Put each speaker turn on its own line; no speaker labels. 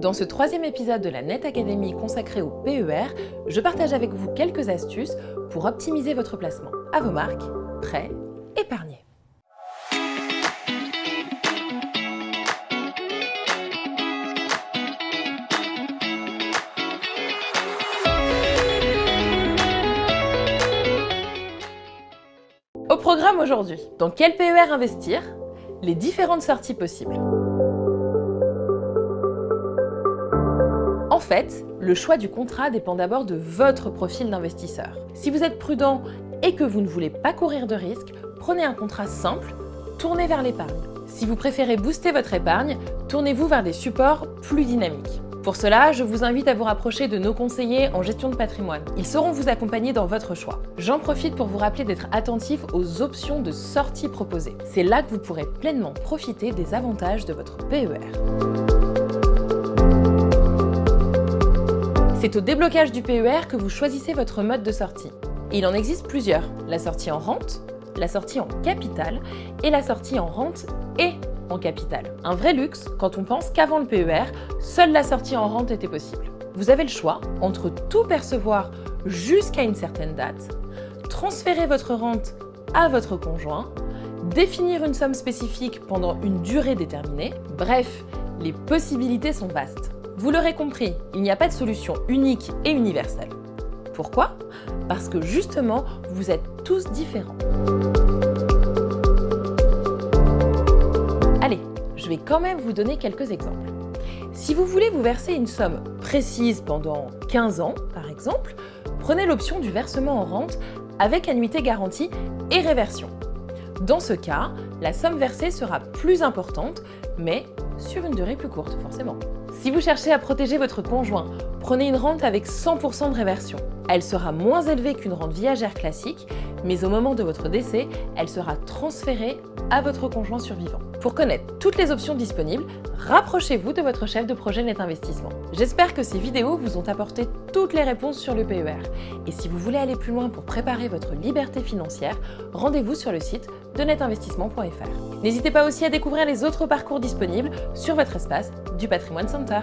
Dans ce troisième épisode de la Net Academy consacré au PER, je partage avec vous quelques astuces pour optimiser votre placement. À vos marques, prêts, épargnez. Au programme aujourd'hui, dans quel PER investir? Les différentes sorties possibles. En fait, le choix du contrat dépend d'abord de votre profil d'investisseur. Si vous êtes prudent et que vous ne voulez pas courir de risques, prenez un contrat simple, tournez vers l'épargne. Si vous préférez booster votre épargne, tournez-vous vers des supports plus dynamiques. Pour cela, je vous invite à vous rapprocher de nos conseillers en gestion de patrimoine. Ils sauront vous accompagner dans votre choix. J'en profite pour vous rappeler d'être attentif aux options de sortie proposées. C'est là que vous pourrez pleinement profiter des avantages de votre PER. C'est au déblocage du PER que vous choisissez votre mode de sortie. Et il en existe plusieurs. La sortie en rente, la sortie en capital et la sortie en rente et en capital. Un vrai luxe quand on pense qu'avant le PER, seule la sortie en rente était possible. Vous avez le choix entre tout percevoir jusqu'à une certaine date, transférer votre rente à votre conjoint, définir une somme spécifique pendant une durée déterminée. Bref, les possibilités sont vastes. Vous l'aurez compris, il n'y a pas de solution unique et universelle. Pourquoi ? Parce que justement, vous êtes tous différents. Allez, je vais quand même vous donner quelques exemples. Si vous voulez vous verser une somme précise pendant 15 ans, par exemple, prenez l'option du versement en rente avec annuité garantie et réversion. Dans ce cas, la somme versée sera plus importante, mais sur une durée plus courte, forcément. Si vous cherchez à protéger votre conjoint, prenez une rente avec 100% de réversion. Elle sera moins élevée qu'une rente viagère classique, mais au moment de votre décès, elle sera transférée à votre conjoint survivant. Pour connaître toutes les options disponibles, rapprochez-vous de votre chef de projet Net Investissement. J'espère que ces vidéos vous ont apporté toutes les réponses sur le PER. Et si vous voulez aller plus loin pour préparer votre liberté financière, rendez-vous sur le site de netinvestissement.fr. N'hésitez pas aussi à découvrir les autres parcours disponibles sur votre espace du Patrimoine Center.